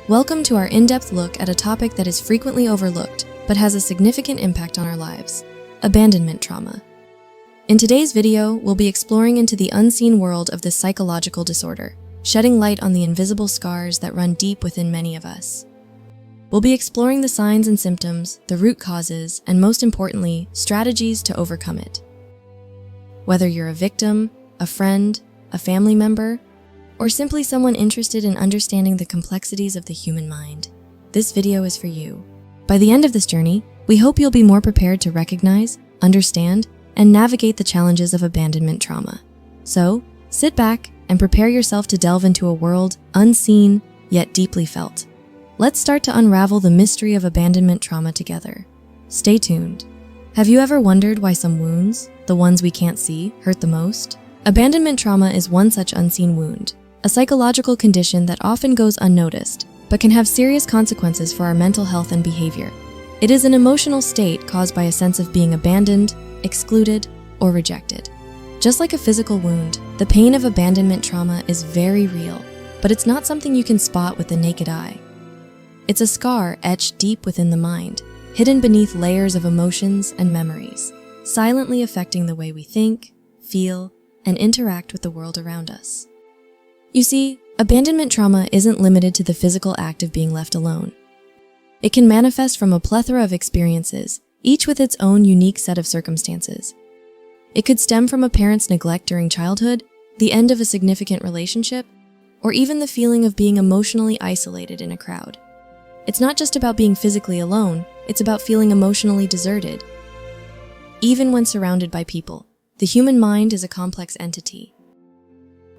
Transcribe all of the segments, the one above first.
Welcome to our in-depth look at a topic that is frequently overlooked, but has a significant impact on our lives: abandonment trauma. In today's video, we'll be exploring into the unseen world of this psychological disorder, shedding light on the invisible scars that run deep within many of us. We'll be exploring the signs and symptoms, the root causes, and most importantly, strategies to overcome it. Whether you're a victim, a friend, a family member, or simply someone interested in understanding the complexities of the human mind, this video is for you. By the end of this journey, we hope you'll be more prepared to recognize, understand, and navigate the challenges of abandonment trauma. So, sit back and prepare yourself to delve into a world unseen yet deeply felt. Let's start to unravel the mystery of abandonment trauma together. Stay tuned. Have you ever wondered why some wounds, the ones we can't see, hurt the most? Abandonment trauma is one such unseen wound, a psychological condition that often goes unnoticed, but can have serious consequences for our mental health and behavior. It is an emotional state caused by a sense of being abandoned, excluded, or rejected. Just like a physical wound, the pain of abandonment trauma is very real, but it's not something you can spot with the naked eye. It's a scar etched deep within the mind, hidden beneath layers of emotions and memories, silently affecting the way we think, feel, and interact with the world around us. You see, abandonment trauma isn't limited to the physical act of being left alone. It can manifest from a plethora of experiences, each with its own unique set of circumstances. It could stem from a parent's neglect during childhood, the end of a significant relationship, or even the feeling of being emotionally isolated in a crowd. It's not just about being physically alone, it's about feeling emotionally deserted. Even when surrounded by people, the human mind is a complex entity,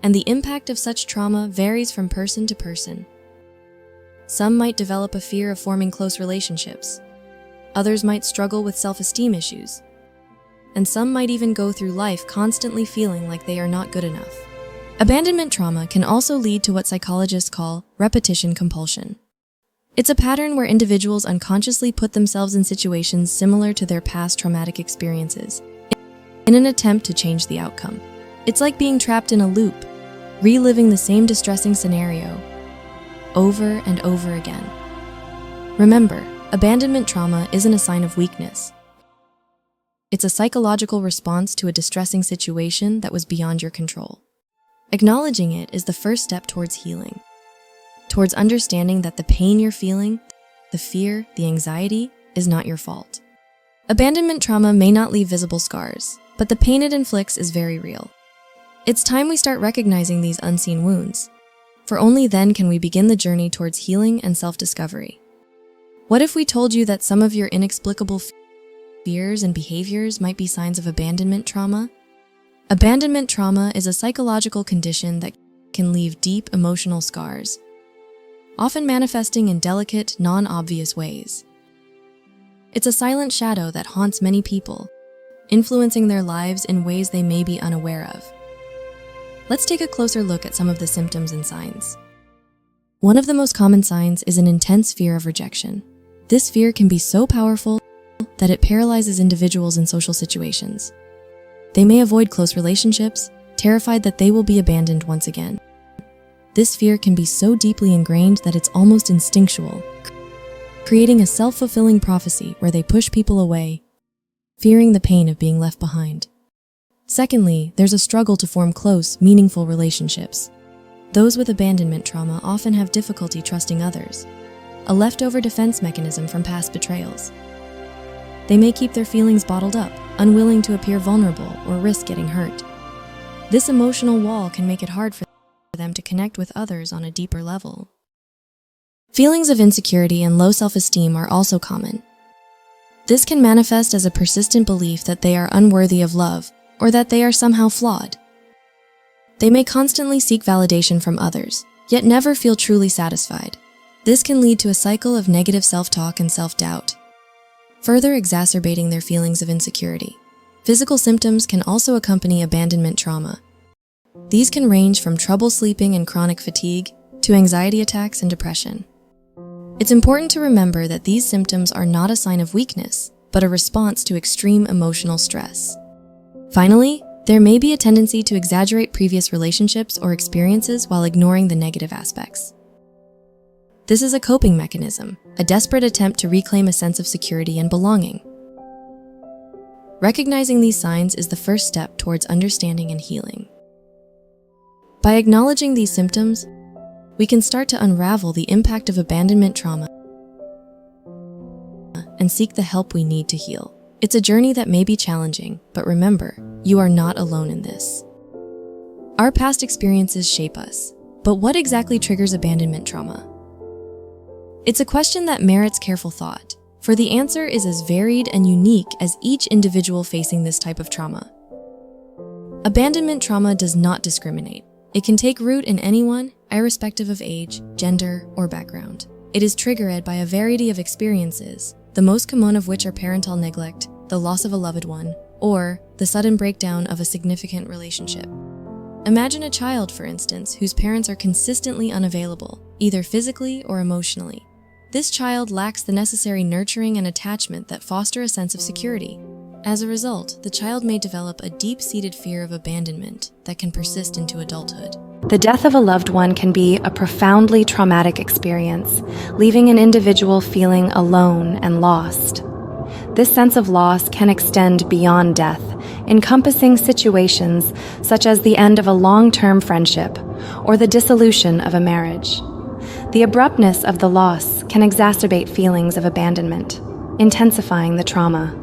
and the impact of such trauma varies from person to person. Some might develop a fear of forming close relationships. Others might struggle with self-esteem issues. And some might even go through life constantly feeling like they are not good enough. Abandonment trauma can also lead to what psychologists call repetition compulsion. It's a pattern where individuals unconsciously put themselves in situations similar to their past traumatic experiences in an attempt to change the outcome. It's like being trapped in a loop, reliving the same distressing scenario over and over again. Remember, abandonment trauma isn't a sign of weakness. It's a psychological response to a distressing situation that was beyond your control. Acknowledging it is the first step towards healing, towards understanding that the pain you're feeling, the fear, the anxiety, is not your fault. Abandonment trauma may not leave visible scars, but the pain it inflicts is very real. It's time we start recognizing these unseen wounds, for only then can we begin the journey towards healing and self-discovery. What if we told you that some of your inexplicable fears and behaviors might be signs of abandonment trauma? Abandonment trauma is a psychological condition that can leave deep emotional scars, often manifesting in delicate, non-obvious ways. It's a silent shadow that haunts many people, influencing their lives in ways they may be unaware of. Let's take a closer look at some of the symptoms and signs. One of the most common signs is an intense fear of rejection. This fear can be so powerful that it paralyzes individuals in social situations. They may avoid close relationships, terrified that they will be abandoned once again. This fear can be so deeply ingrained that it's almost instinctual, creating a self-fulfilling prophecy where they push people away, fearing the pain of being left behind. Secondly, there's a struggle to form close, meaningful relationships. Those with abandonment trauma often have difficulty trusting others, a leftover defense mechanism from past betrayals. They may keep their feelings bottled up, unwilling to appear vulnerable or risk getting hurt. This emotional wall can make it hard for them to connect with others on a deeper level. Feelings of insecurity and low self-esteem are also common. This can manifest as a persistent belief that they are unworthy of love or that they are somehow flawed. They may constantly seek validation from others, yet never feel truly satisfied. This can lead to a cycle of negative self-talk and self-doubt, further exacerbating their feelings of insecurity. Physical symptoms can also accompany abandonment trauma. These can range from trouble sleeping and chronic fatigue to anxiety attacks and depression. It's important to remember that these symptoms are not a sign of weakness. but a response to extreme emotional stress. Finally, there may be a tendency to exaggerate previous relationships or experiences while ignoring the negative aspects. This is a coping mechanism, a desperate attempt to reclaim a sense of security and belonging. Recognizing these signs is the first step towards understanding and healing. By acknowledging these symptoms, we can start to unravel the impact of abandonment trauma and seek the help we need to heal. It's a journey that may be challenging, but remember, you are not alone in this. Our past experiences shape us, but what exactly triggers abandonment trauma? It's a question that merits careful thought, for the answer is as varied and unique as each individual facing this type of trauma. Abandonment trauma does not discriminate. It can take root in anyone, irrespective of age, gender, or background. It is triggered by a variety of experiences, the most common of which are parental neglect, the loss of a loved one, or the sudden breakdown of a significant relationship. Imagine a child, for instance, whose parents are consistently unavailable, either physically or emotionally. This child lacks the necessary nurturing and attachment that foster a sense of security. As a result, the child may develop a deep-seated fear of abandonment that can persist into adulthood. The death of a loved one can be a profoundly traumatic experience, leaving an individual feeling alone and lost. This sense of loss can extend beyond death, encompassing situations such as the end of a long-term friendship or the dissolution of a marriage. The abruptness of the loss can exacerbate feelings of abandonment, intensifying the trauma.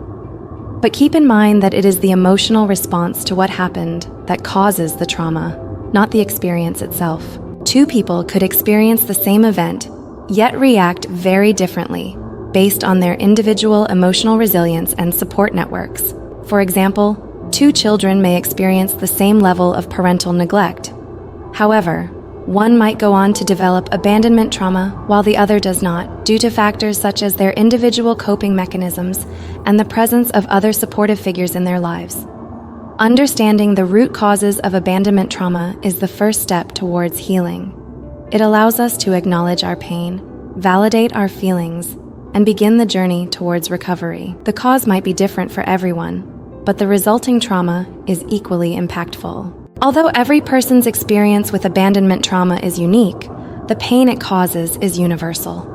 But keep in mind that it is the emotional response to what happened that causes the trauma, not the experience itself. Two people could experience the same event, yet react very differently based on their individual emotional resilience and support networks. For example, two children may experience the same level of parental neglect. However, one might go on to develop abandonment trauma while the other does not, due to factors such as their individual coping mechanisms and the presence of other supportive figures in their lives. Understanding the root causes of abandonment trauma is the first step towards healing. It allows us to acknowledge our pain, validate our feelings, and begin the journey towards recovery. The cause might be different for everyone, but the resulting trauma is equally impactful. Although every person's experience with abandonment trauma is unique, the pain it causes is universal.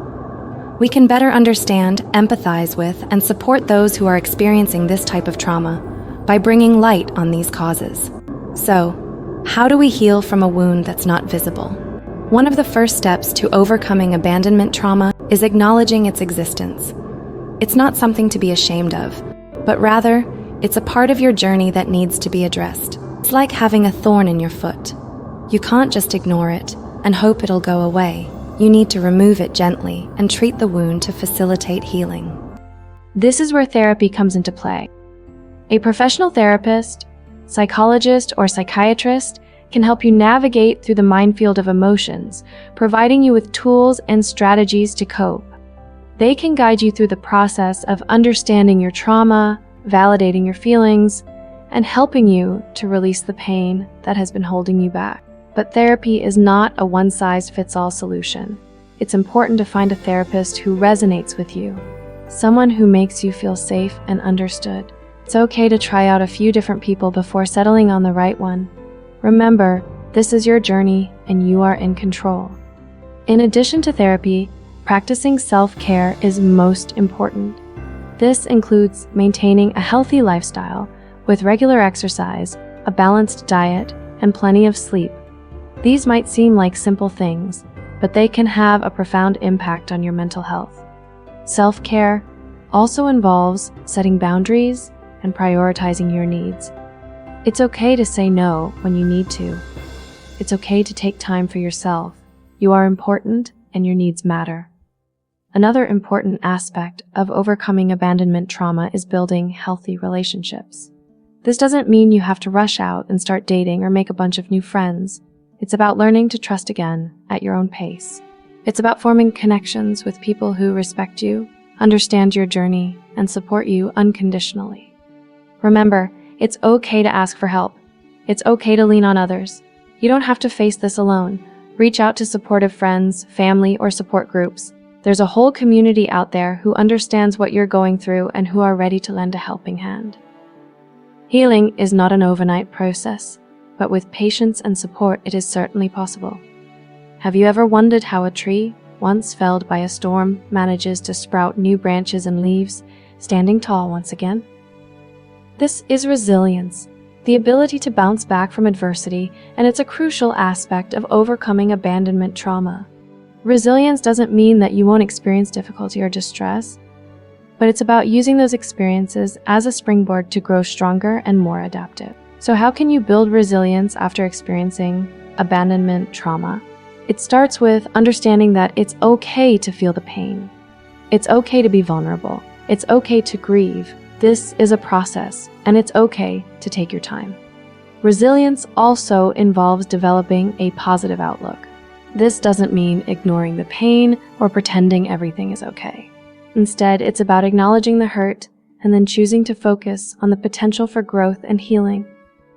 We can better understand, empathize with, and support those who are experiencing this type of trauma by bringing light on these causes. So, how do we heal from a wound that's not visible? One of the first steps to overcoming abandonment trauma is acknowledging its existence. It's not something to be ashamed of, but rather, it's a part of your journey that needs to be addressed. It's like having a thorn in your foot. You can't just ignore it and hope it'll go away. You need to remove it gently and treat the wound to facilitate healing. This is where therapy comes into play. A professional therapist, psychologist, or psychiatrist can help you navigate through the minefield of emotions, providing you with tools and strategies to cope. They can guide you through the process of understanding your trauma, validating your feelings, and helping you to release the pain that has been holding you back. But therapy is not a one-size-fits-all solution. It's important to find a therapist who resonates with you, someone who makes you feel safe and understood. It's okay to try out a few different people before settling on the right one. Remember, this is your journey and you are in control. In addition to therapy, practicing self-care is most important. This includes maintaining a healthy lifestyle with regular exercise, a balanced diet, and plenty of sleep. These might seem like simple things, but they can have a profound impact on your mental health. Self-care also involves setting boundaries and prioritizing your needs. It's okay to say no when you need to. It's okay to take time for yourself. You are important and your needs matter. Another important aspect of overcoming abandonment trauma is building healthy relationships. This doesn't mean you have to rush out and start dating or make a bunch of new friends. It's about learning to trust again at your own pace. It's about forming connections with people who respect you, understand your journey, and support you unconditionally. Remember, it's okay to ask for help. It's okay to lean on others. You don't have to face this alone. Reach out to supportive friends, family, or support groups. There's a whole community out there who understands what you're going through and who are ready to lend a helping hand. Healing is not an overnight process, but with patience and support, it is certainly possible. Have you ever wondered how a tree, once felled by a storm, manages to sprout new branches and leaves, standing tall once again? This is resilience, the ability to bounce back from adversity, and it's a crucial aspect of overcoming abandonment trauma. Resilience doesn't mean that you won't experience difficulty or distress, but it's about using those experiences as a springboard to grow stronger and more adaptive. So how can you build resilience after experiencing abandonment trauma? It starts with understanding that it's okay to feel the pain. It's okay to be vulnerable. It's okay to grieve. This is a process, and it's okay to take your time. Resilience also involves developing a positive outlook. This doesn't mean ignoring the pain or pretending everything is okay. Instead, it's about acknowledging the hurt and then choosing to focus on the potential for growth and healing.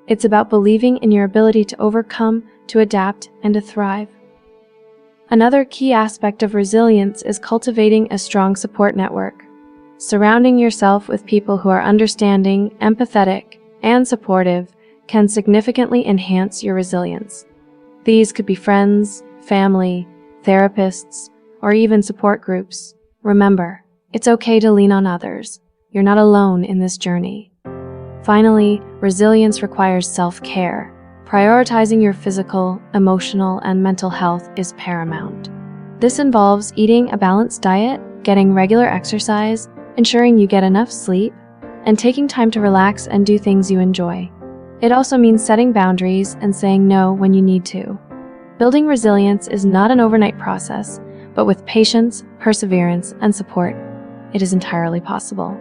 It's about believing in your ability to overcome, to adapt, and to thrive. Another key aspect of resilience is cultivating a strong support network. Surrounding yourself with people who are understanding, empathetic, and supportive can significantly enhance your resilience. These could be friends, family, therapists, or even support groups. Remember, it's okay to lean on others. You're not alone in this journey. Finally, resilience requires self-care. Prioritizing your physical, emotional, and mental health is paramount. This involves eating a balanced diet, getting regular exercise, ensuring you get enough sleep, and taking time to relax and do things you enjoy. It also means setting boundaries and saying no when you need to. Building resilience is not an overnight process, but with patience, perseverance, and support, it is entirely possible.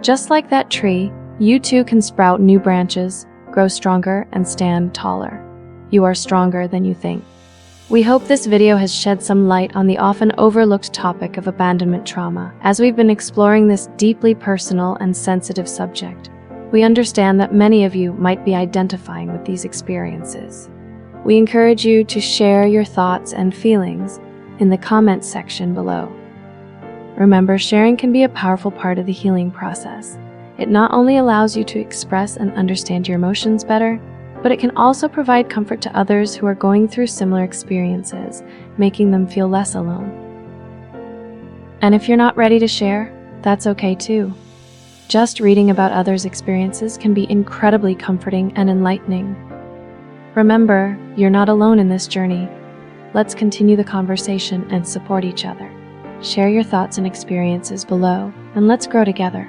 Just like that tree, you too can sprout new branches, grow stronger, and stand taller. You are stronger than you think. We hope this video has shed some light on the often overlooked topic of abandonment trauma. As we've been exploring this deeply personal and sensitive subject, we understand that many of you might be identifying with these experiences. We encourage you to share your thoughts and feelings in the comments section below. Remember, sharing can be a powerful part of the healing process. It not only allows you to express and understand your emotions better, but it can also provide comfort to others who are going through similar experiences, making them feel less alone. And if you're not ready to share, that's okay too. Just reading about others' experiences can be incredibly comforting and enlightening. Remember, you're not alone in this journey. Let's continue the conversation and support each other. Share your thoughts and experiences below, and let's grow together.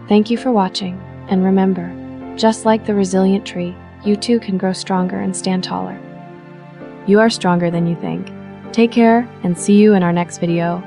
Thank you for watching, and remember, just like the resilient tree, you too can grow stronger and stand taller. You are stronger than you think. Take care, and see you in our next video.